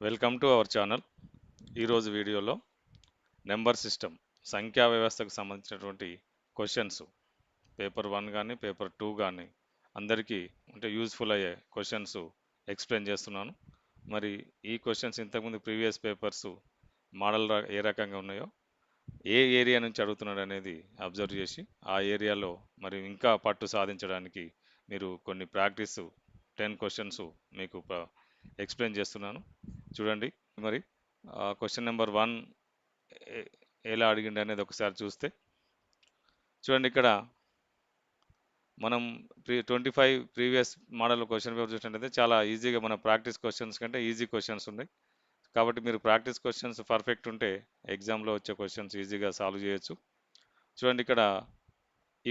Welcome to our channel. ఈరోజు వీడియోలో number system సంఖ్యా వ్యవస్థకు సంబంధించినటువంటి క్వశ్చన్స్ పేపర్ 1 కానీ పేపర్ 2 కానీ అందరికీ యూజ్ఫుల్ అయ్యే క్వశ్చన్స్ ఎక్స్ప్లెయిన్ చేస్తున్నాను. మరి ఈ క్వశ్చన్స్ ఇంతకుముందు ప్రీవియస్ పేపర్స్ మోడల్ ఏ రకంగా ఉన్నాయో ఏ ఏరియా నుంచి అడుగుతున్నాడు అనేది అబ్జర్వ్ చేసి ఆ ఏరియాలో మరి ఇంకా పట్టు సాధించడానికి మీరు కొన్ని ప్రాక్టీస్ 10 క్వశ్చన్స్ మీకు ఎక్స్ప్లెయిన్ చేస్తున్నాను. చూడండి మరి క్వశ్చన్ నెంబర్ 1 ఎలా అడిగిండు అనేది ఒకసారి చూస్తే చూడండి. ఇక్కడ మనం 25 ప్రీవియస్ మోడల్ క్వశ్చన్ పేపర్ చూసినట్లయితే చాలా ఈజీగా మన ప్రాక్టీస్ క్వశ్చన్స్ కంటే ఈజీ క్వశ్చన్స్ ఉన్నాయి. కాబట్టి మీరు ప్రాక్టీస్ క్వశ్చన్స్ పర్ఫెక్ట్ ఉంటే ఎగ్జామ్లో వచ్చే క్వశ్చన్స్ ఈజీగా సాల్వ్ చేయొచ్చు. చూడండి ఇక్కడ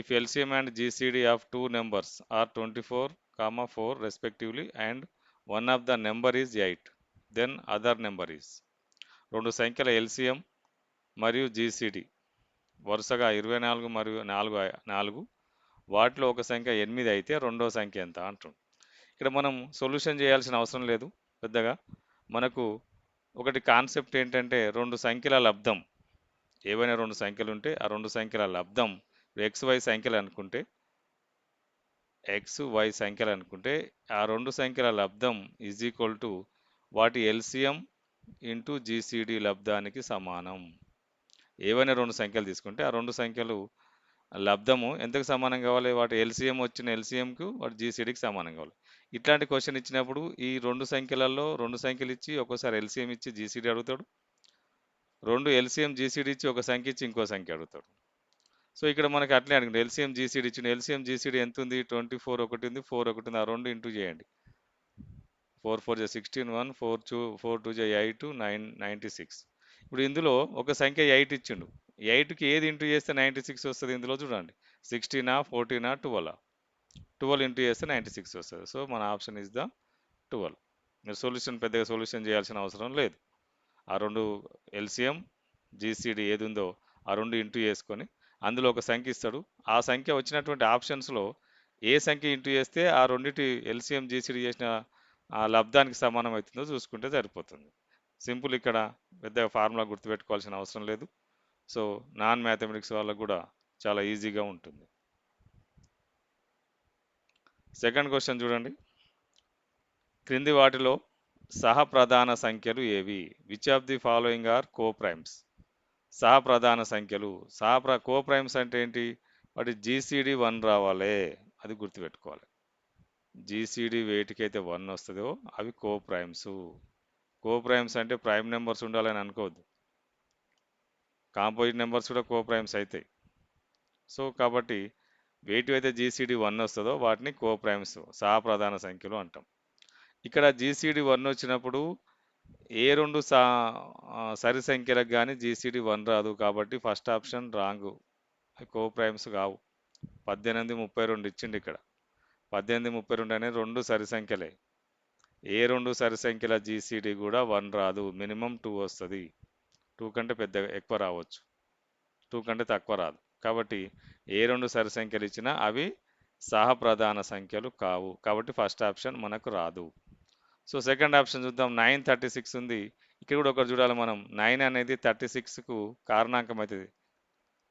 if LCM and GCD of two numbers are 24, 4 respectively and one of the number is 8, then other number is. రెండు సంఖ్యల ఎల్సిఎం మరియు జీసీడీ వరుసగా 24 మరియు 4, వాటిలో ఒక సంఖ్య 8 అయితే రెండో సంఖ్య ఎంత అంటుంది. ఇక్కడ మనం సొల్యూషన్ చేయాల్సిన అవసరం లేదు పెద్దగా. మనకు ఒకటి కాన్సెప్ట్ ఏంటంటే రెండు సంఖ్యల లబ్ధం, ఏవైనా రెండు సంఖ్యలు ఉంటే ఆ రెండు సంఖ్యల లబ్ధం XY సంఖ్యలు అనుకుంటే ఆ రెండు సంఖ్యల లబ్ధం ఈజ్ ఈక్వల్ టు వాటి ఎల్సిఎం ఇంటూ జీసీడీ లబ్ధానికి సమానం. ఏవైనా రెండు సంఖ్యలు తీసుకుంటే ఆ రెండు సంఖ్యలు లబ్ధము ఎంతకు సమానం కావాలి? వాటి ఎల్సిఎం వచ్చిన ఎల్సిఎంకు వాటి జీసీడీకి సమానం కావాలి. ఇట్లాంటి క్వశ్చన్ ఇచ్చినప్పుడు ఈ రెండు సంఖ్యలలో రెండు సంఖ్యలు ఇచ్చి ఒక్కోసారి ఎల్సిఎం ఇచ్చి జీసీడీ అడుగుతాడు, రెండు ఎల్సిఎం జీసీడీ ఇచ్చి ఒక సంఖ్య ఇచ్చి ఇంకో సంఖ్య అడుగుతాడు. సో ఇక్కడ మనకి అట్లే అడిగింది, ఎల్సిఎం జీసీడీ ఇచ్చిన ఎల్సిఎం జీసీడీ ఎంత ఉంది? 24 ఒకటి ఉంది, 4 ఒకటి ఉంది. ఆ రెండు ఇంటూ చేయండి. 4 4 16, 1 4 2 8 9 96. ఇప్పుడు ఇందులో ఒక సంఖ్య 8 ఇచ్చిండు. 8కి ఏది ఇంటూ చేస్తే 96 వస్తుంది? ఇందులో చూడండి, 16, 14, 12. 12 ఇంటూ చేస్తే 96 వస్తుంది. సో మన ఆప్షన్ ఇస్ ద 12. మీరు పెద్దగా సొల్యూషన్ చేయాల్సిన అవసరం లేదు. ఆ రెండు ఎల్సిఎం జీసీడీ ఏది ఉందో ఆ రెండు ఇంటూ చేసుకొని అందులో ఒక సంఖ్య ఇస్తాడు. ఆ సంఖ్య వచ్చినటువంటి ఆప్షన్స్లో ఏ సంఖ్య ఇంటూ చేస్తే ఆ రెండింటి ఎల్సిఎం జీసీడీ చేసిన ఆ లబ్ధానికి సమానం అవుతుందో చూసుకుంటే సరిపోతుంది. సింపుల్. ఇక్కడ పెద్దగా ఫార్ములా గుర్తుపెట్టుకోవాల్సిన అవసరం లేదు. సో నాన్ మ్యాథమెటిక్స్ వాళ్ళకు కూడా చాలా ఈజీగా ఉంటుంది. సెకండ్ క్వశ్చన్ చూడండి. క్రింది వాటిలో సహప్రధాన సంఖ్యలు ఏవి? Which of the following are coprimes? సహప్రధాన సంఖ్యలు. కో ప్రైమ్స్ అంటే ఏంటి? వాటి జీసీడీ 1 రావాలి, అది గుర్తుపెట్టుకోవాలి. జీసీడీ వేటికైతే 1 వస్తుందో అవి కో ప్రైమ్స్. కో ప్రైమ్స్ అంటే ప్రైమ్ నెంబర్స్ ఉండాలని అనుకోవద్దు, కాంపోజిట్ నెంబర్స్ కూడా కో ప్రైమ్స్ అవుతాయి. సో కాబట్టి వేటివైతే జీసీడీ 1 వస్తుందో వాటిని కో ప్రైమ్స్, సహప్రధాన సంఖ్యలు అంటాం. ఇక్కడ జీసీడీ 1 వచ్చినప్పుడు ఏ రెండు సరి సంఖ్యలకు కానీ జీసీడీ 1 రాదు. కాబట్టి first option wrong, co primes కావు. 18, 32 ఇచ్చిండు ఇక్కడ. 18, 32 అనేది రెండు సరి సంఖ్యలే. ఏ రెండు సరి సంఖ్యల జీసీడీ కూడా 1 రాదు, మినిమం 2 వస్తుంది. 2 కంటే పెద్దగా ఎక్కువ రావచ్చు, 2 కంటే తక్కువ రాదు. కాబట్టి ఏ రెండు సరి సంఖ్యలు ఇచ్చినా అవి సహప్రధాన సంఖ్యలు కావు. కాబట్టి ఫస్ట్ ఆప్షన్ మనకు రాదు. సో సెకండ్ ఆప్షన్ చూద్దాం. 9, 36 ఉంది. ఇక్కడ కూడా ఒకటి చూడాలి మనం. 9 అనేది 36కు కారణాంకం అవుతుంది.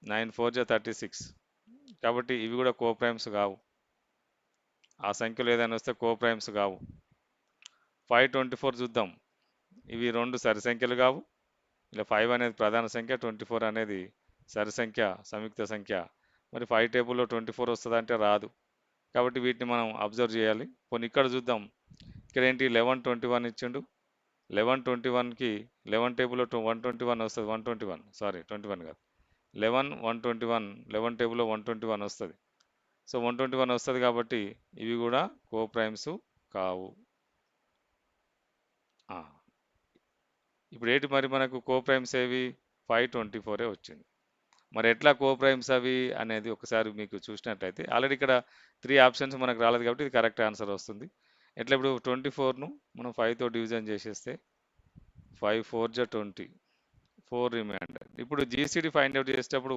9 4 36. కాబట్టి ఇవి కూడా కో ప్రైమ్స్ కావు. ఆ సంఖ్యలు ఏదైనా వస్తే కో ప్రైమ్స్ కావు. 5, 24 చూద్దాం. ఇవి రెండు సరి సంఖ్యలు కావు. ఇలా 5 అనేది ప్రధాన సంఖ్య, 24 అనేది సరి సంఖ్య, సంయుక్త సంఖ్య. మరి 5 టేబుల్లో 24 వస్తుందా అంటే రాదు. కాబట్టి వీటిని మనం అబ్జర్వ్ చేయాలి. పోనీ ఇక్కడ చూద్దాం. ఇక్కడ ఏంటి? 11, 21 ఇచ్చిండు. 11, 21కి 11 టేబుల్లో 121 వస్తుంది. 121, సారీ 21 కాదు, 11, 121. 11 టేబుల్లో 121 వస్తుంది. సో 121 వస్తుంది కాబట్టి ఇవి కూడా కో ప్రైమ్స్ కావు. ఇప్పుడు ఏంటి మరి మనకు కో ప్రైమ్స్ ఏవి? 5, 24 వచ్చింది. మరి ఎట్లా కో ప్రైమ్స్ అవి అనేది ఒకసారి మీకు చూసినట్లయితే ఆల్రెడీ ఇక్కడ 3 ఆప్షన్స్ మనకు రాలేదు కాబట్టి ఇది కరెక్ట్ ఆన్సర్ వస్తుంది. ఎట్లా? ఇప్పుడు 24ను మనం 5తో డివిజన్ చేసేస్తే 5 4 20, 4 రిమైండర్. ఇప్పుడు జీసీడీ ఫైండ్ అవుట్ చేసేటప్పుడు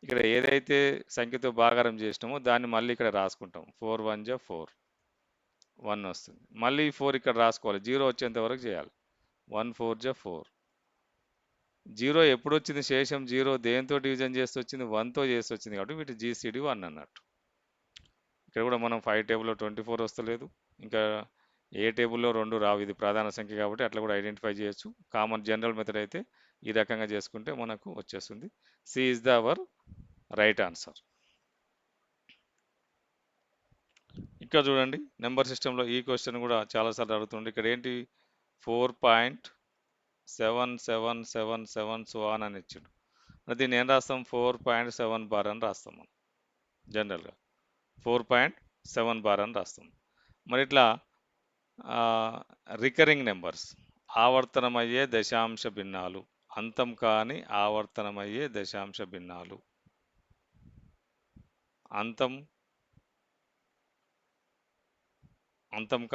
ఇక్కడ ఏదైతే సంఖ్యతో భాగారం చేసినామో దాన్ని మళ్ళీ ఇక్కడ రాసుకుంటాం. 4 1 4, 1 వస్తుంది. మళ్ళీ 4 ఇక్కడ రాసుకోవాలి, 0 వచ్చేంత వరకు చేయాలి. 1 4 4. జీరో ఎప్పుడు వచ్చింది శేషం? జీరో దేంతో డివిజన్ చేసి వచ్చింది? 1తో చేసి వచ్చింది కాబట్టి వీటి జీసీడీ 1 అన్నట్టు. ఇక్కడ కూడా మనం 5 టేబుల్లో 24 వస్తలేదు. ఇంకా ఏ టేబుల్లో 2 రావు. ఇది ప్రధాన సంఖ్య కాబట్టి అట్లా కూడా ఐడెంటిఫై చేయొచ్చు. కామన్ జనరల్ మెథడ్ అయితే ఈ రకంగా చేసుకుంటే మనకు వచ్చేస్తుంది. C is the our right answer. ఇక్కడ చూడండి నెంబర్ సిస్టంలో ఈ క్వశ్చన్ కూడా చాలాసార్లు అడుగుతుండే. ఇక్కడ ఏంటి 4.7777 సో ఆన్ అని ఇచ్చిండు. మరి దీన్ని ఏం రాస్తాం? 4.7 బార్ అని రాస్తాం మనం జనరల్గా. 4.7 బార్ అని రాస్తాం. మరి ఇట్లా రికరింగ్ నెంబర్స్, ఆవర్తనమయ్యే దశాంశ భిన్నాలు, అంతం కాని ఆవర్తనమయ్యే దశాంశ భిన్నాలు, అంతం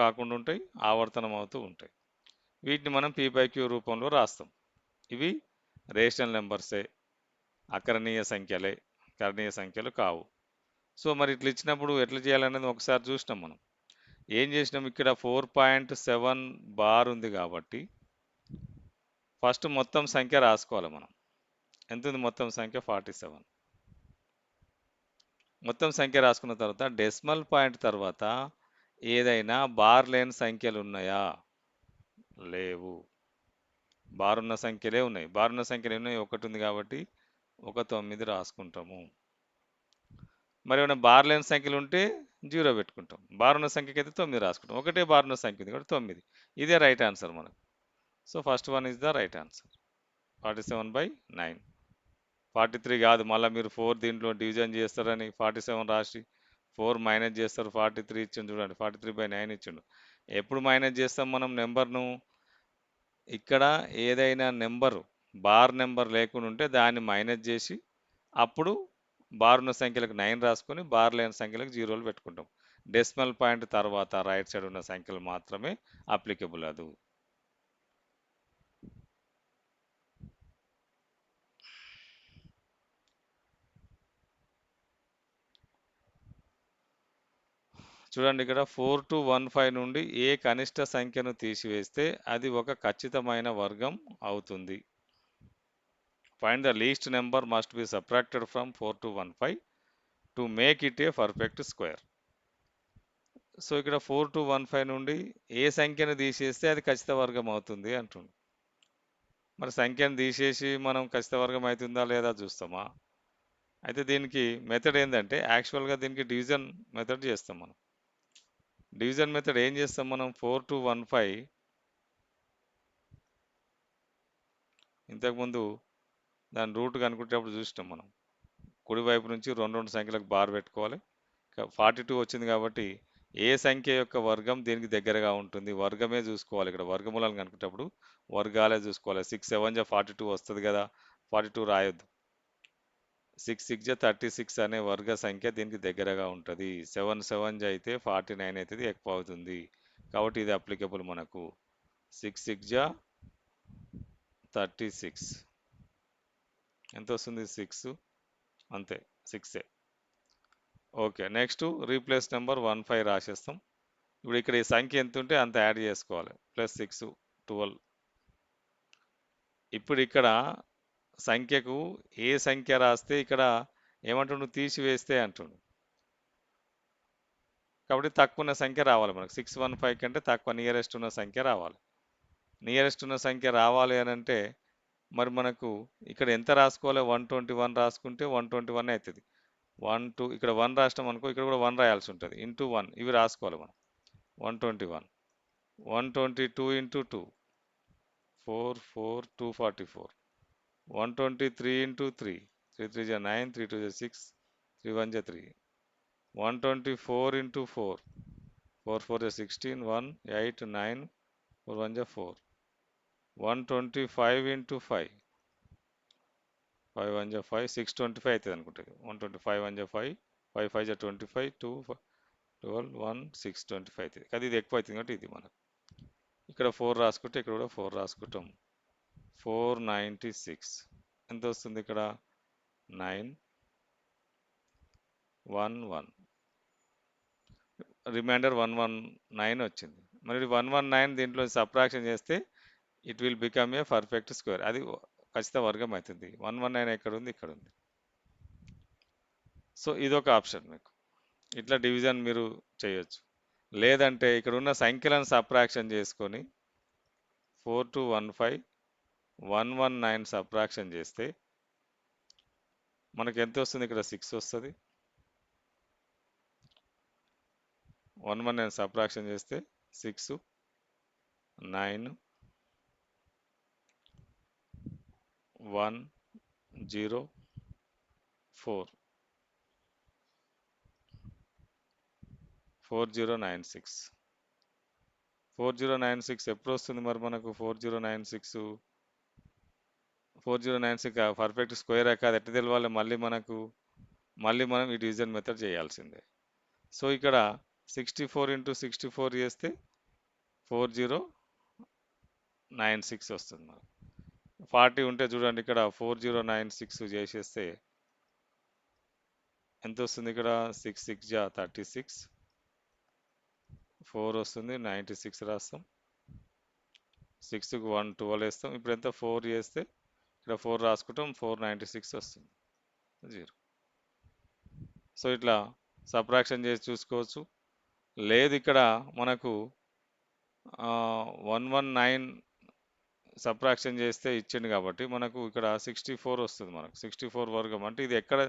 కాకుండా ఉంటాయి, ఆవర్తనం అవుతూ ఉంటాయి. వీటిని మనం P/Q రూపంలో రాస్తాం. ఇవి రేషనల్ నెంబర్సే, అకరణీయ సంఖ్యలే, కరణీయ సంఖ్యలు కావు. సో మరి ఇట్లా ఇచ్చినప్పుడు ఎట్లా చేయాలనేది ఒకసారి చూసినాం మనం. ఏం చేసినాం? ఇక్కడ 4.7 బార్ ఉంది కాబట్టి ఫస్ట్ మొత్తం సంఖ్య రాసుకోవాలి మనం. ఎంత ఉంది మొత్తం సంఖ్య? 47. మొత్తం సంఖ్య రాసుకున్న తర్వాత డెసిమల్ పాయింట్ తర్వాత ఏదైనా బార్ లేని సంఖ్యలు ఉన్నాయా? లేవు. బార్ ఉన్న సంఖ్యలే ఉన్నాయి. బార్ ఉన్న సంఖ్యలు ఉన్నాయి, ఒకటి ఉంది కాబట్టి 9 రాసుకుంటాము. మరి ఏమైనా బార్ లేని సంఖ్యలు ఉంటే 0 పెట్టుకుంటాం. బార్ ఉన్న సంఖ్యకి అయితే 9 రాసుకుంటాం. ఒకటే బార్ ఉన్న సంఖ్య ఉంది కాబట్టి 9. ఇదే రైట్ ఆన్సర్ మనకు. So first one is the right answer. 47/9. 43 కాదు, మళ్ళీ మీరు 4 దీంట్లో డివిజన్ చేస్తారని 47 రాసి 4 మైనస్ చేస్తారు, 43 ఇచ్చిండు చూడండి. 43/9 ఇచ్చిండు. ఎప్పుడు మైనస్ చేస్తాం మనం నెంబర్ను? ఇక్కడ ఏదైనా నెంబరు బార్ నెంబర్ లేకుండా ఉంటే దాన్ని మైనస్ చేసి అప్పుడు బార్ ఉన్న సంఖ్యలకు 9 రాసుకొని బార్ లేని సంఖ్యలకు 0లు పెట్టుకుంటాం. డెసిమల్ పాయింట్ తర్వాత రైట్ సైడ్ ఉన్న సంఖ్యలు మాత్రమే అప్లికబుల్ అది. చూడండి ఇక్కడ 4 to 15 నుండి ఏ కనిష్ట సంఖ్యను తీసివేస్తే అది ఒక ఖచ్చితమైన వర్గం అవుతుంది. Find the least number must be subtracted from 4 to 15 to make it a perfect square. So ఇక్కడ 4 to 15 నుండి ఏ సంఖ్యను తీసేస్తే అది ఖచ్చిత వర్గం అవుతుంది అంటుంది. మరి సంఖ్యను తీసేసి మనం ఖచ్చిత వర్గం అవుతుందా లేదా చూస్తామా? అయితే దీనికి మెథడ్ ఏంటంటే యాక్చువల్గా దీనికి డివిజన్ మెథడ్ చేస్తాం మనం. డివిజన్ మెథడ్ ఏం చేస్తాం మనం? 4 to 15 ఇంతకుముందు దాని రూట్ కనుక్కుంటేప్పుడు చూసినాం మనం. కుడివైపు నుంచి రెండు సంఖ్యలకు బార్ పెట్టుకోవాలి. 42 వచ్చింది కాబట్టి ఏ సంఖ్య యొక్క వర్గం దీనికి దగ్గరగా ఉంటుంది? వర్గమే చూసుకోవాలి. ఇక్కడ వర్గమూలాలను కనుక్కుంటేప్పుడు వర్గాలే చూసుకోవాలి. 6 7 42 వస్తుంది కదా, 42 రాయొద్దు. 6 6 36 అనే వర్గ సంఖ్య దీనికి దగ్గరగా ఉంటుంది. 7 7 అయితే 49 అవుతుంది, ఎక్కువ అవుతుంది. కాబట్టి ఇది అప్లికబుల్ మనకు. 6 6 36 ఎంత వస్తుంది? 6 అంతే, 6. Okay, next replace number 15 రాసేస్తాం. ఇప్పుడు ఇక్కడ ఈ సంఖ్య ఎంత ఉంటే అంత యాడ్ చేసుకోవాలి. +6 12. ఇప్పుడు ఇక్కడ సంఖ్యకు ఏ సంఖ్య రాస్తే ఇక్కడ ఏమంటుండు? తీసివేస్తే అంటుండు. కాబట్టి తక్కువ ఉన్న సంఖ్య రావాలి మనకు. 615 కంటే తక్కువ నియరెస్ట్ ఉన్న సంఖ్య రావాలి. నియరెస్ట్ ఉన్న సంఖ్య రావాలి అని అంటే మరి మనకు ఇక్కడ ఎంత రాసుకోవాలి? 121 రాసుకుంటే 121 అవుతుంది. 1 2 ఇక్కడ 1 రాసినాం అనుకో, ఇక్కడ కూడా 1 రాయాల్సి ఉంటుంది. ఇంటూ 1 ఇవి రాసుకోవాలి మనం. 121. 122 ఇంటూ 2 4 4 244. 123 ఇంటూ 3 3 3 9 3 2 6 3 1 3. 124 ఇంటూ 4 4 4 16 1 8 9 4 1 4. 125 ఇంటూ 5 5 1 5 625 అవుతుంది అనుకుంటుంది. 125 1 5 5 5 25 2 12 1 6 25 అవుతుంది. అది ఇది ఎక్కువ అవుతుంది కాబట్టి ఇది మనకు. ఇక్కడ 4 రాసుకుంటే ఇక్కడ కూడా 4 రాసుకుంటాం. 496 ఎంత వస్తుంది? ఇక్కడ 9 1 1 రిమైండర్ 119 వచ్చింది. మరి 119 దీంట్లో సబ్ట్రాక్షన్ చేస్తే it will become a perfect square. అది ఖచ్చిత వర్గం అవుతుంది. 119 ఎక్కడ ఉంది? ఇక్కడ ఉంది. సో ఇదొక ఆప్షన్ మీకు. ఇట్లా డివిజన్ మీరు చేయొచ్చు. లేదంటే ఇక్కడ ఉన్న సంఖ్యలను సబ్ట్రాక్షన్ చేసుకొని 4215 119 సబ్ట్రాక్షన్ చేస్తే మనకి ఎంత వస్తుంది? ఇక్కడ 6 వస్తుంది. 119 సబ్ట్రాక్షన్ చేస్తే 6 9 1 0 4 4096. 4096 ఎప్పుడు వస్తుంది మరి మనకు? 4096 పర్ఫెక్ట్ స్క్వేర్ కాదు ఎట్లా తెలవాలి? మళ్ళీ మనం ఈ డివిజన్ మెథడ్ చేయాల్సిందే. సో ఇక్కడ 64 ఇంటూ 64 చేస్తే 4096 వస్తుంది మనకు. 40 ఉంటే చూడండి ఇక్కడ 4096 చేసేస్తే ఎంత వస్తుంది? ఇక్కడ 6 6 జా 36, 4 వస్తుంది, 96 రాస్తాం, 6కి 1 12 వేస్తాం. ఇప్పుడు ఎంత? 4 చేస్తే ఇక్కడ 4 రాసుకుంటాం, 496 వస్తుంది, 0. సో ఇట్లా సబ్ట్రాక్షన్ చేసి చూసుకోవచ్చు. లేదు ఇక్కడ మనకు 119 సబ్ట్రాక్షన్ చేస్తే ఇచ్చింది కాబట్టి మనకు ఇక్కడ 64 వస్తుంది. మనకు 64 వర్గం అంటే ఇది ఎక్కడ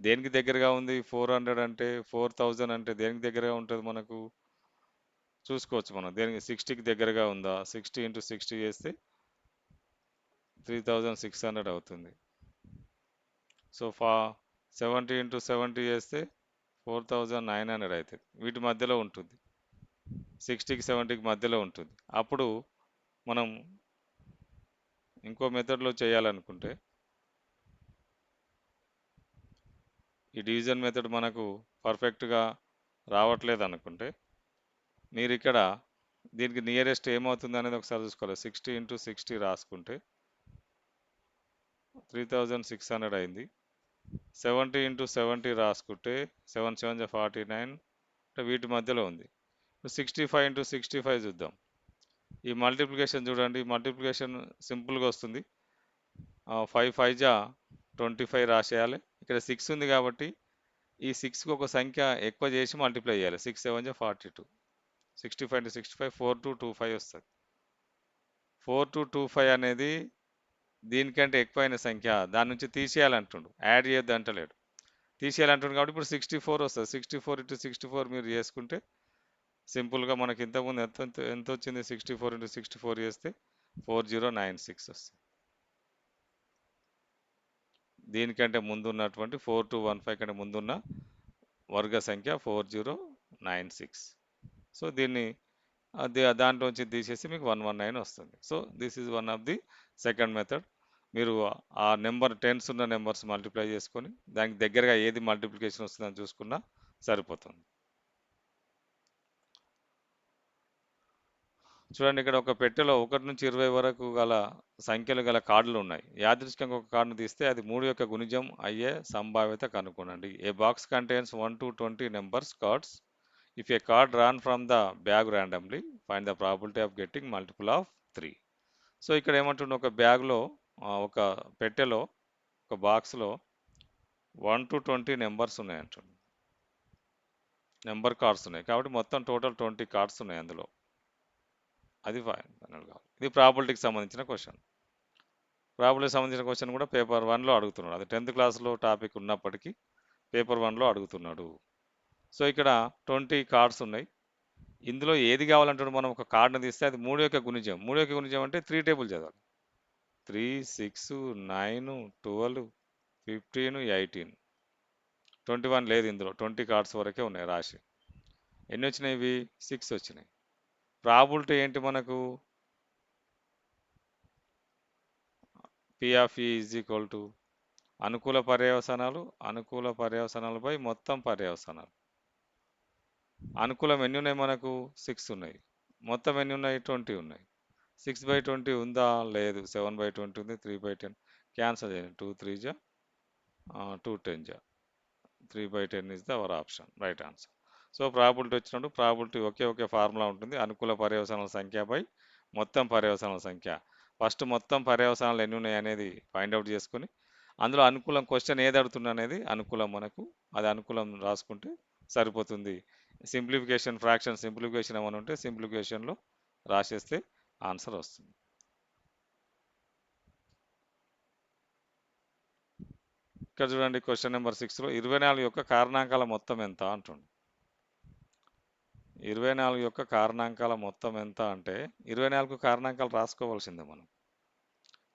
దేనికి దగ్గరగా ఉంది? 400 అంటే 4000 అంటే దేనికి దగ్గరగా ఉంటుంది? మనకు చూసుకోవచ్చు. మనం దేనికి 60కి దగ్గరగా ఉందా? 60 ఇంటూ 60 చేస్తే 3600 అవుతుంది. సో 70 ఇంటూ 70 చేస్తే 4900 అవుతుంది. వీటి మధ్యలో ఉంటుంది, 60కి 70కి మధ్యలో ఉంటుంది. అప్పుడు మనం ఇంకో మెథడ్లో చేయాలనుకుంటే ఈ డివిజన్ మెథడ్ మనకు పర్ఫెక్ట్గా రావట్లేదు అనుకుంటే మీరు ఇక్కడ దీనికి నియరెస్ట్ ఏమవుతుంది అనేది ఒకసారి చూసుకోవాలి. 60 ఇంటూ 60 రాసుకుంటే 3600 అయింది. 70 ఇంటూ 70 రాసుకుంటే 7 7 49 అంటే వీటి మధ్యలో ఉంది. 65 ఇంటూ 65 చూద్దాం. ఈ మల్టిప్లికేషన్ చూడండి, మల్టిప్లికేషన్ సింపుల్గా వస్తుంది. 5 5 జా 25 రాసేయాలి. ఇక్కడ 6 ఉంది కాబట్టి ఈ 6కి ఒక సంఖ్య ఎక్కువ చేసి మల్టిప్లై చేయాలి. 6 7 జా 42, 65 ఇంటూ 65 4225 వస్తుంది. 4225 అనేది దీనికంటే ఎక్కువైన సంఖ్య, దాని నుంచి తీసేయాలంటుండు, యాడ్ చేయొద్దు అంటలేడు, తీసేయాలంటుండు. కాబట్టి ఇప్పుడు 64 వస్తుంది. 64 ఇంటూ 64 మీరు చేసుకుంటే సింపుల్గా మనకి ఇంతకుముందు ఎంత వచ్చింది? 64 ఇంటూ 64 చేస్తే 4096 వస్తుంది. దీనికంటే ముందు ఉన్నటువంటి 4215 కంటే ముందున్న వర్గ సంఖ్య 4096. సో దీన్ని దాంట్లోంచి తీసేసి మీకు 119 వస్తుంది. So this is one of the second method. మీరు ఆ నెంబర్ టెన్స్ ఉన్న నెంబర్స్ మల్టిప్లై చేసుకొని దానికి దగ్గరగా ఏది మల్టిప్లికేషన్ వస్తుందని చూసుకున్నా సరిపోతుంది. చూడండి, ఇక్కడ ఒక పెట్టెలో 1 నుంచి 20 వరకు గల సంఖ్యలు గల కార్డులు ఉన్నాయి. యాదృచ్ఛికంగా ఒక కార్డును తీస్తే అది 3 యొక్క గుణిజం అయ్యే సంభావ్యత కనుక్కోండి. A box contains 1 to 20 numbers cards. If a card drawn from the bag randomly find the probability of getting multiple of 3. So ఇక్కడ ఏమంటుండే, ఒక బ్యాగ్లో ఒక పెట్టెలో ఒక బాక్స్లో 1 to 20 నెంబర్స్ ఉన్నాయి అంటుండే, నెంబర్ కార్డ్స్ ఉన్నాయి. కాబట్టి మొత్తం టోటల్ 20 కార్డ్స్ ఉన్నాయి అందులో. అది ఫైనల్ కావాలి. ఇది ప్రాబిలిటీకి సంబంధించిన క్వశ్చన్. ప్రాబిలిటీకి సంబంధించిన క్వశ్చన్ కూడా పేపర్ 1లో అడుగుతున్నాడు. అది 10th క్లాస్లో టాపిక్ ఉన్నప్పటికీ పేపర్ 1లో అడుగుతున్నాడు. సో ఇక్కడ 20 కార్డ్స్ ఉన్నాయి. ఇందులో ఏది కావాలంటాడు? మనం ఒక కార్డును తీస్తే అది 3 యొక్క గుణిజం. 3 యొక్క గుణిజం అంటే 3 టేబుల్ చదవాలి. 3 6 9 12 15 18 21 లేదు ఇందులో. 20 కార్డ్స్ వరకే ఉన్నాయి రాశి. ఎన్ని వచ్చినాయి? ఇవి 6 వచ్చినాయి. ప్రాబిలిటీ ఏంటి మనకు? P of E is equal to అనుకూల పర్యవసనాలపై మొత్తం పర్యవసనాలు. అనుకూలం ఎన్ని ఉన్నాయి మనకు? 6 ఉన్నాయి. మొత్తం ఎన్ని ఉన్నాయి? 20 ఉన్నాయి. 6/20 ఉందా? లేదు. 7/20 ఉంది. 3/10 క్యాన్సల్ చేయండి. 2 3 జా 2 10 జా 3/10 is the our option, right answer. So probability వచ్చినప్పుడు ప్రాబిలిటీ ఒకే ఫార్ములా ఉంటుంది. అనుకూల పర్యవసనాల సంఖ్య బై మొత్తం పర్యవసనాల సంఖ్య. ఫస్ట్ మొత్తం పర్యవసానాలు ఎన్ని ఉన్నాయి అనేది ఫైండ్ అవుట్ చేసుకొని అందులో అనుకూలం క్వశ్చన్ ఏది అడుగుతున్నా అనేది అనుకూలం మనకు అది అనుకూలం రాసుకుంటే సరిపోతుంది. సింప్లిఫికేషన్ ఫ్రాక్షన్ సింప్లిఫికేషన్ ఏమైనా ఉంటే సింప్లిఫికేషన్లో రాసేస్తే ఆన్సర్ వస్తుంది. ఇక్కడ చూడండి క్వశ్చన్ నెంబర్ 6లో 24 యొక్క కారణాంకాల మొత్తం ఎంత అంటుంది. 24 యొక్క కారణాంకాల మొత్తం ఎంత అంటే 24 కారణాంకాలు రాసుకోవాల్సిందే మనం.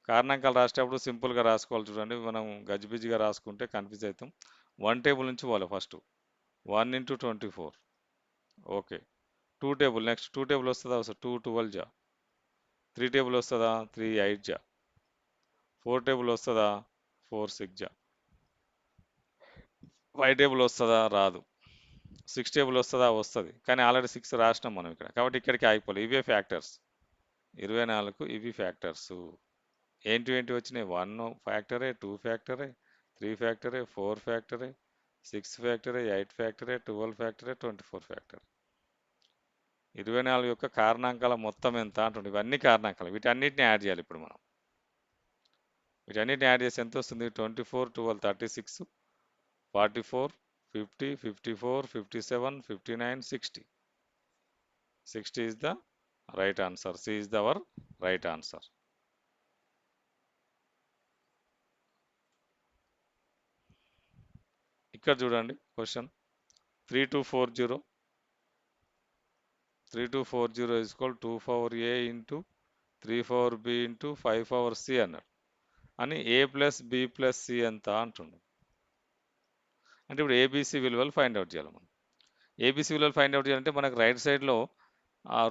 కారణాంకాలు రాసేటప్పుడు సింపుల్గా రాసుకోవాలి. చూడండి మనం గజిబిజిగా రాసుకుంటే కన్ఫ్యూజ్ అవుతాం. 1 టేబుల్ నుంచి పోవాలి first. 1 into 24 okay. 2 table next 2 table వస్తుందా? 2 12 జా. 3 టేబుల్ వస్తుందా? 3 8 జా. 4 టేబుల్ వస్తుందా? 4 6 జా. 5 టేబుల్ వస్తుందా? రాదు. 6 టేబుల్ వస్తుందా? వస్తుంది. కానీ ఆల్రెడీ 6 రాసినాం మనం ఇక్కడ. కాబట్టి ఇక్కడికి ఆగిపోవాలి. ఇవే ఫ్యాక్టర్స్. 24కు ఇవి ఫ్యాక్టర్స్. ఏంటి ఏంటి వచ్చినాయి? 1 ఫ్యాక్టరే, 2 ఫ్యాక్టరే, 3 ఫ్యాక్టరే, 4 ఫ్యాక్టరే, 6 ఫ్యాక్టరే, 8 ఫ్యాక్టరే, 12 ఫ్యాక్టరే, 24 ఫ్యాక్టరే. 24 యొక్క కారణాంకాల మొత్తం ఎంత అంటుంది. ఇవన్నీ కారణాంకాలు. వీటన్నిటిని యాడ్ చేయాలి ఇప్పుడు మనం. వీటన్నిటిని యాడ్ చేసి ఎంత వస్తుంది? 24, 12, 36, 44, 50, 54, 57, 59, 60. 60 is the right answer. C is our right answer. ఇక్కడ చూడండి question 3240 3240 is equal 2 power a into 3 power b into 5 power c అన్నాడు. అని a plus b plus c ఎంత అంటుండు. అంటే ఇప్పుడు ఏబిసి విలువలు ఫైండ్ అవుట్ చేయాలి మనం. ఏబిసి విలువలు ఫైండ్ అవుట్ చేయాలంటే మనకు రైట్ సైడ్లో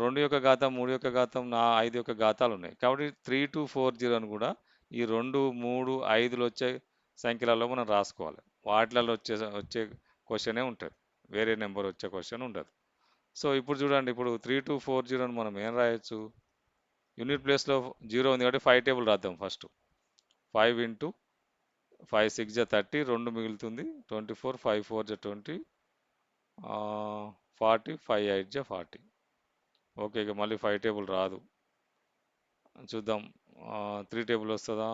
2 యొక్క ఘాతం, 3 యొక్క ఘాతం, 5 యొక్క ఘాతాలు ఉన్నాయి. కాబట్టి 3240 అని కూడా ఈ 2, 3, 5లు వచ్చే సంఖ్యలలో మనం రాసుకోవాలి. వాటిలలో వచ్చే క్వశ్చనే ఉంటుంది. వేరే నెంబర్ వచ్చే క్వశ్చన్ ఉండదు. సో ఇప్పుడు చూడండి, ఇప్పుడు 3240 అని మనం ఏం రాయొచ్చు? యూనిట్ ప్లేస్లో 0 ఉంది కాబట్టి 5 టేబుల్ రాద్దాం ఫస్ట్. 5 ఇంటూ 5 6 జా 30, 2 మిగులుతుంది 24, 5 4 జా 20, 40, 5 8 జా 40. ఓకే, ఇక మళ్ళీ 5 టేబుల్ రాదు. చూద్దాం. 3 టేబుల్ వస్తుందా?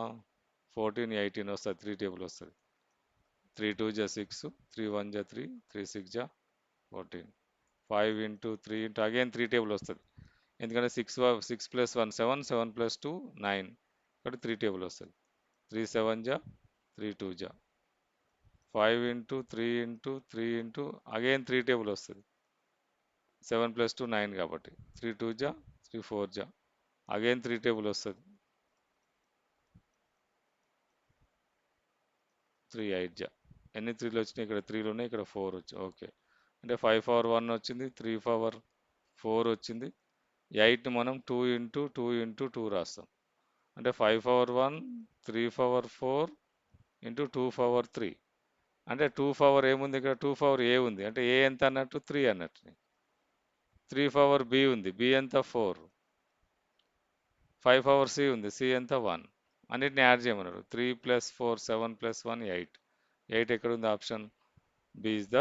14, 18 వస్తుంది. 3 టేబుల్ వస్తుంది. 3 2 జా 6, 3 1 జా 3, 3 6 జా 14, 5 ఇంటూ 3 ఇంటూ అగైన్ 3 టేబుల్ వస్తుంది. ఎందుకంటే 6 ప్లస్ 1 7, 7 ప్లస్ 2 9, కాబట్టి 3 టేబుల్ వస్తుంది. 3 7 జా 3 2 జా 5 into 3 into 3 into again 3 table వస్తుంది. 7 ప్లస్ 2 9 కాబట్టి 3 2 జా 3 4 జా అగైన్ 3 టేబుల్ వస్తుంది. 3 8 జా. ఎన్ని 3లు వచ్చినాయి? ఇక్కడ 3లు ఉన్నాయి, ఇక్కడ 4 వచ్చి ఓకే. అంటే 5 పవర్ 1 వచ్చింది, 3 పవర్ 4 వచ్చింది. 8ని మనం 2 ఇంటూ 2 ఇంటూ 2 రాస్తాం. అంటే 5 పవర్ 1, 3 పవర్ 4 ఇంటూ 2 పవర్ 3. అంటే 2 పవర్ ఏముంది ఇక్కడ? 2 పవర్ ఏ ఉంది. అంటే ఏ ఎంత అన్నట్టు? 3 అన్నట్టు. 3 పవర్ బి ఉంది. బి ఎంత? 4. 5 పవర్ సి ఉంది. సి ఎంత? 1. అన్నిటిని యాడ్ చేయమన్నారు. 3 ప్లస్ 4 7 ప్లస్ 1 8. 8 ఎక్కడ ఉంది? Option B is the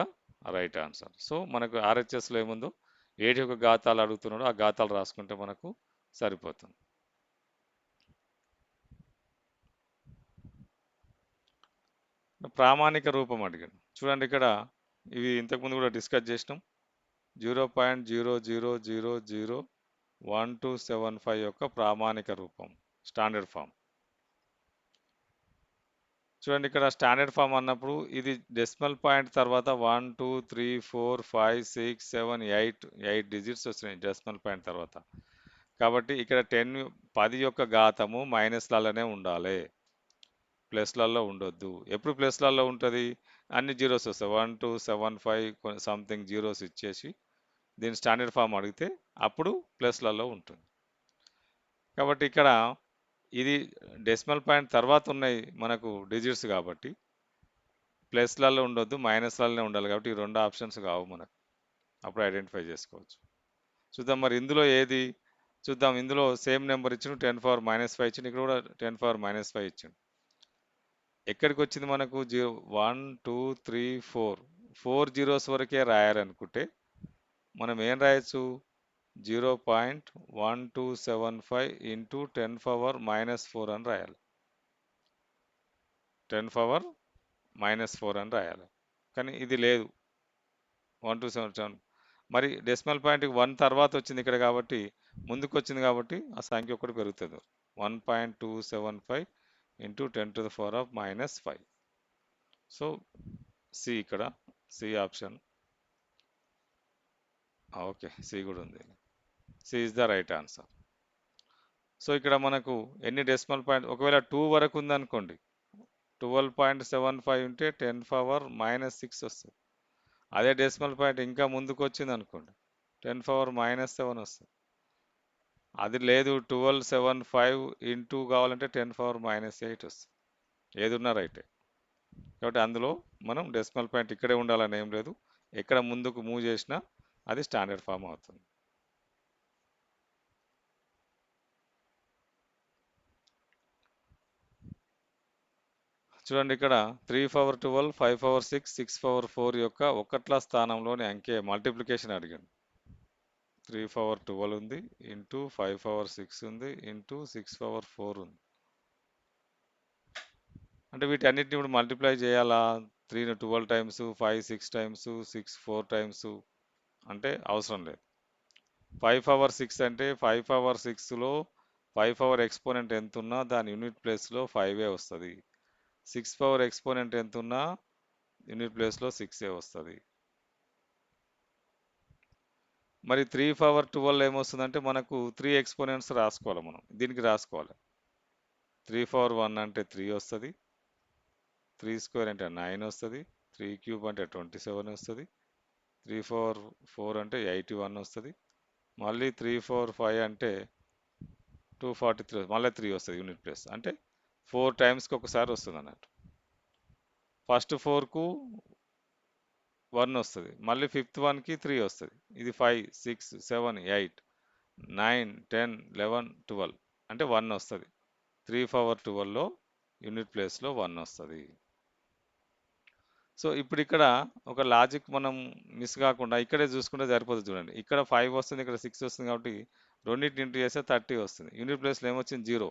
right answer. So మనకు ఆర్హెచ్ఎస్లో ఏముందో 8 యొక్క ఘాతాలు అడుగుతున్నాడు, ఆ ఘాతాలు రాసుకుంటే మనకు సరిపోతుంది. ప్రామాణిక రూపం అడిగాడు. చూడండి ఇక్కడ ఇవి ఇంతకుముందు కూడా డిస్కస్ చేసినాం. 0.00001275 యొక్క ప్రామాణిక రూపం, స్టాండర్డ్ ఫామ్. చూడండి ఇక్కడ స్టాండర్డ్ ఫామ్ అన్నప్పుడు ఇది డెసిమల్ పాయింట్ తర్వాత 1 2 3 4 5 6 7 8 డిజిట్స్ వచ్చినాయి డెసిమల్ పాయింట్ తర్వాత. కాబట్టి ఇక్కడ 10 యొక్క ఘాతము మైనస్లలోనే ఉండాలి, ప్లస్లలో ఉండొద్దు. ఎప్పుడు ప్లస్లలో ఉంటుంది? అన్ని జీరోస్ వస్తాయి. 1 2 7 5 సంథింగ్ జీరోస్ ఇచ్చేసి దీని స్టాండర్డ్ ఫామ్ అడిగితే అప్పుడు ప్లస్లలో ఉంటుంది. కాబట్టి ఇక్కడ ఇది డెసిమల్ పాయింట్ తర్వాత ఉన్నాయి మనకు డిజిట్స్ కాబట్టి ప్లస్లలో ఉండొద్దు, మైనస్లలోనే ఉండాలి. కాబట్టి ఈ 2 ఆప్షన్స్ కావు మనకు. అప్పుడు ఐడెంటిఫై చేసుకోవచ్చు. చూద్దాం మరి ఇందులో ఏది చూద్దాం. ఇందులో సేమ్ నెంబర్ ఇచ్చిన 10 పవర్ -5 ఇచ్చిండు. ఇక్కడ కూడా 10 పవర్ -5 ఇచ్చిండు. ఎక్కడికి వచ్చింది మనకు? 1 2 3 4 జీరోస్ వరకే రాయాలనుకుంటే మనం ఏం రాయొచ్చు? 0.1275 ఇంటూ 10⁻⁻4 అని రాయాలి. 10⁻⁻4 అని రాయాలి. కానీ ఇది లేదు, 1277. మరి డెసిమల్ పాయింట్కి 1 తర్వాత వచ్చింది ఇక్కడ కాబట్టి, ముందుకు వచ్చింది కాబట్టి ఆ సంఖ్య ఒకటి పెరుగుతుంది. 1.275 ఇంటూ 10⁻⁻5. సో సి ఇక్కడ, సి ఆప్షన్. ఓకే, సి కూడా ఉంది. C is the right answer. So ఇక్కడ మనకు ఎన్ని డెసిమల్ పాయింట్, ఒకవేళ 2 వరకు ఉందనుకోండి, 12.75 ఉంటే 10⁻⁻6 వస్తుంది. అదే డెసిమల్ పాయింట్ ఇంకా ముందుకు వచ్చింది అనుకోండి, 10⁻⁻7 వస్తుంది. అది లేదు, 1275 ఇంటూ కావాలంటే 10⁻⁻8 వస్తుంది. ఏది ఉన్నా రైటే. కాబట్టి అందులో మనం డెసిమల్ పాయింట్ ఇక్కడే ఉండాలని ఏం లేదు, ఎక్కడ ముందుకు మూవ్ చేసినా అది స్టాండర్డ్ ఫామ్ అవుతుంది. చూడండి ఇక్కడ 3/12, 5/6, 6/4 యొక్క ఒకట్ల స్థానంలోని అంకె మల్టిప్లికేషన్ అడిగాడు. 3/12 ఉంది, ఇంటూ 5/6 ఉంది, ఇంటూ 6/4 ఉంది. అంటే వీటన్నిటిని ఇప్పుడు మల్టిప్లై చేయాలా? 3ని 12 టైమ్స్, 5 6 టైమ్స్, 6 4 టైమ్స్ అంటే అవసరం లేదు. 5/6 అంటే 5/6లో 5 ఎక్స్పోనెంట్ ఎంత ఉన్నా దాని యూనిట్ ప్లేస్లో 5 వస్తుంది. 6 ఎక్స్పోనెంట్ ఎంత ఉన్నా యూనిట్ ప్లేస్లో 6 వస్తుంది. మరి 3/12 ఏమొస్తుందంటే మనకు 3 ఎక్స్పోనెంట్స్ రాసుకోవాలి, మనం దీనికి రాసుకోవాలి. 3/1 అంటే 3 వస్తుంది, 3² అంటే 9 వస్తుంది, 3³ అంటే 27 వస్తుంది, 3/4 అంటే 81 వస్తుంది, మళ్ళీ 3/4 అంటే 243, మళ్ళీ 3 వస్తుంది యూనిట్ ప్లేస్. అంటే 4 టైమ్స్కి ఒకసారి వస్తుంది అన్నట్టు. ఫస్ట్ 4కు 1 వస్తుంది, మళ్ళీ ఫిఫ్త్ 1కి 3 వస్తుంది. ఇది 5 6 7 8 9 10 11 12 అంటే 1 వస్తుంది. 3/12లో యూనిట్ ప్లేస్లో 1 వస్తుంది. సో ఇప్పుడు ఇక్కడ ఒక లాజిక్ మనం మిస్ కాకుండా ఇక్కడే చూసుకుంటే సరిపోతుంది. చూడండి, ఇక్కడ 5 వస్తుంది, ఇక్కడ 6 వస్తుంది కాబట్టి రెండింటిని ఇంటూ చేస్తే 30 వస్తుంది. యూనిట్ ప్లేస్లో ఏమొచ్చింది? 0.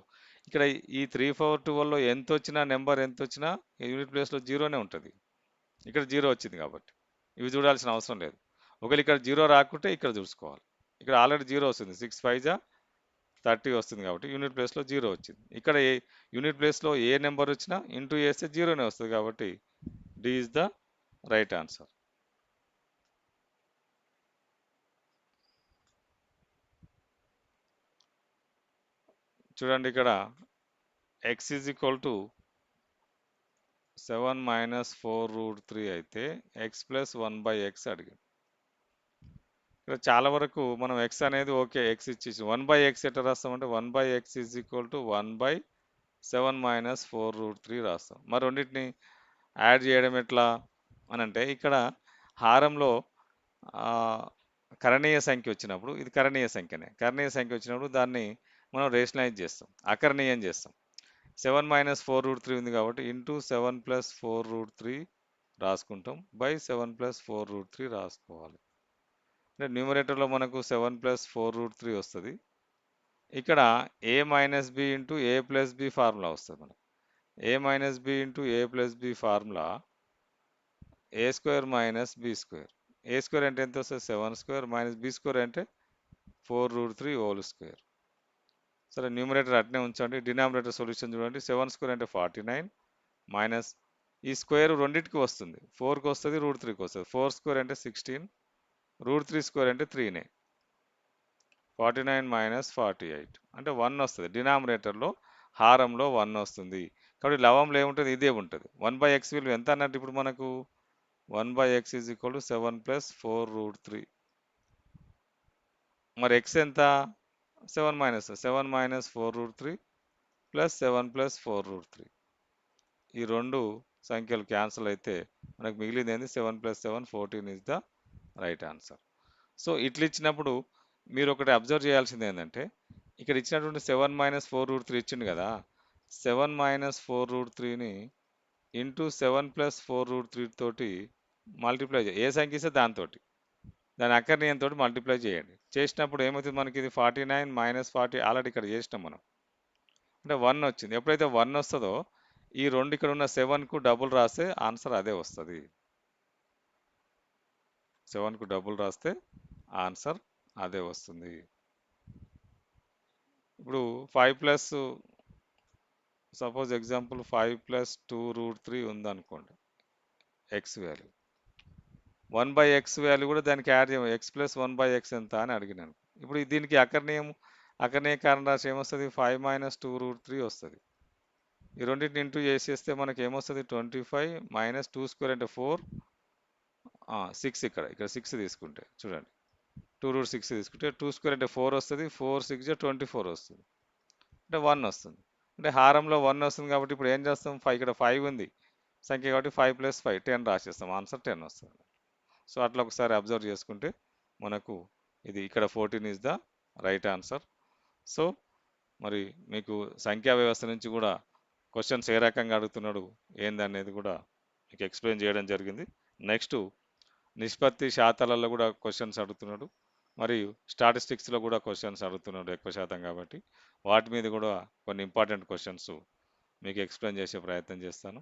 ఇక్కడ ఈ 3/12లో ఎంత వచ్చినా, నెంబర్ ఎంత వచ్చినా యూనిట్ ప్లేస్లో 0నే ఉంటుంది. ఇక్కడ 0 వచ్చింది కాబట్టి ఇవి చూడాల్సిన అవసరం లేదు. ఒకవేళ ఇక్కడ 0 రాకుంటే ఇక్కడ చూసుకోవాలి. ఇక్కడ ఆల్రెడీ 0 వస్తుంది, 6 5 30 వస్తుంది కాబట్టి యూనిట్ ప్లేస్లో 0 వచ్చింది. ఇక్కడ యూనిట్ ప్లేస్లో ఏ నెంబర్ వచ్చినా ఇంటూ చేస్తే 0నే వస్తుంది కాబట్టి D is the right answer. చూడండి, ఇక్కడ ఎక్స్ ఈజ్ ఈక్వల్ టు 7 - 4√3 అయితే ఎక్స్ ప్లస్ 1/x అడిగాడు. ఇక్కడ చాలా వరకు మనం ఎక్స్ అనేది ఓకే, ఎక్స్ ఇచ్చేసి 1/x ఎట్లా రాస్తామంటే 1/x ఈజ్ ఈక్వల్ టు 1/7 - 4√3 రాస్తాం. మరి రెండింటిని యాడ్ చేయడం ఎట్లా అని అంటే, ఇక్కడ హారంలో కరణీయ సంఖ్య వచ్చినప్పుడు, ఇది కరణీయ సంఖ్యనే, కరణీయ సంఖ్య వచ్చినప్పుడు దాన్ని మనం రేషనలైజ్ చేస్తాం, అకరణీయం చేస్తాం. 7 - 4√3 ఉంది కాబట్టి ఇంటూ 7 + 4√3 రాసుకుంటాం, బై 7 + 4√3 రాసుకోవాలి. అంటే న్యూమరేటర్లో మనకు 7 + 4√3 వస్తుంది. ఇక్కడ a - b into a + b formula వస్తుంది మనకు. a - b into a + b formula a² - b². a² అంటే ఎంత వస్తుంది? 7² - b² అంటే 4√3 హోల్ స్క్వేర్. సరే, న్యూమరేటర్ అట్నే ఉంచండి. డినామినేటర్ సొల్యూషన్ చూడండి, 7² అంటే 49 మైనస్ ఈ స్క్వేర్ రెండింటికి వస్తుంది, 4కి వస్తుంది, √3కి వస్తుంది. 4² అంటే 16, √3² అంటే 3నే. 49 - 48 అంటే 1 వస్తుంది. డినామినేటర్లో హారంలో 1 వస్తుంది కాబట్టి లవంలో ఏముంటుంది? ఇదే ఉంటుంది. 1/x విలువ ఎంత అన్నట్టు ఇప్పుడు మనకు? 1/x is equal to 7 + 4√3. మరి x ఎంత? 7 - 4√3 ప్లస్ 7 + 4√3. ఈ రెండు సంఖ్యలు క్యాన్సిల్ అయితే మనకు మిగిలింది ఏంది? 7 + 7 14 is the right answer. So ఇట్లా ఇచ్చినప్పుడు మీరు ఒకటి అబ్జర్వ్ చేయాల్సింది ఏంటంటే, ఇక్కడ ఇచ్చినటువంటి 7 - 4√3 ఇచ్చిండు కదా, 7 - 4√3ని ఇంటూ 7 + 4√3 తోటి మల్టిప్లై చేయాలి. ఏ సంఖ్య ఇస్తే దాంతో దాని అకర్ణీయంతో మల్టిప్లై చేయండి. చేసినప్పుడు ఏమవుతుంది మనకి ఇది 49 మైనస్ 40 ఆల్రెడీ ఇక్కడ చేసినాం మనం. అంటే 1 వచ్చింది. ఎప్పుడైతే 1 వస్తదో ఈ 2 ఇక్కడ ఉన్న 7కు డబుల్ రాస్తే ఆన్సర్ అదే వస్తది. 7కు డబుల్ రాస్తే ఆన్సర్ అదే వస్తుంది. ఇప్పుడు 5 ప్లస్ సపోజ్ ఎగ్జాంపుల్ 5 ప్లస్ 2√3 ఉందనుకోండి ఎక్స్ వాల్యూ. 1/x వాల్యూ కూడా దానికి యాడ్ చేయము. x ప్లస్ 1/x ఎంత అని అడిగినాను. ఇప్పుడు దీనికి అకర్ణీయ కారణ రాశి ఏమొస్తుంది? 5 మైనస్ 2√3 వస్తుంది. ఈ రెండింటిని ఇంటూ చేసేస్తే మనకి ఏమొస్తుంది? 25 మైనస్ 2 స్క్వేర్ అంటే 4 6 ఇక్కడ 6 తీసుకుంటే చూడండి 2√6 తీసుకుంటే 2 స్క్వేర్ అంటే 4 వస్తుంది. 4 6 24 వస్తుంది. అంటే 1 వస్తుంది. అంటే హారంలో 1 వస్తుంది కాబట్టి ఇప్పుడు ఏం చేస్తాం? ఇక్కడ 5 ఉంది సంఖ్య కాబట్టి 5 ప్లస్ 5 10 రాసేస్తాం. ఆన్సర్ 10 వస్తుంది. సో అట్లా ఒకసారి అబ్జర్వ్ చేసుకుంటే మనకు ఇది ఇక్కడ 14 is the right answer. So మరి మీకు సంఖ్యా వ్యవస్థ నుంచి కూడా క్వశ్చన్స్ ఏ రకంగా అడుగుతున్నాడు ఏందనేది కూడా మీకు ఎక్స్ప్లెయిన్ చేయడం జరిగింది. నెక్స్ట్ నిష్పత్తి శాతాలలో కూడా క్వశ్చన్స్ అడుగుతున్నాడు, మరియు స్టాటిస్టిక్స్లో కూడా క్వశ్చన్స్ అడుగుతున్నాడు ఎక్కువ శాతం. కాబట్టి వాటి మీద కూడా కొన్ని ఇంపార్టెంట్ క్వశ్చన్స్ మీకు ఎక్స్ప్లెయిన్ చేసే ప్రయత్నం చేస్తాను.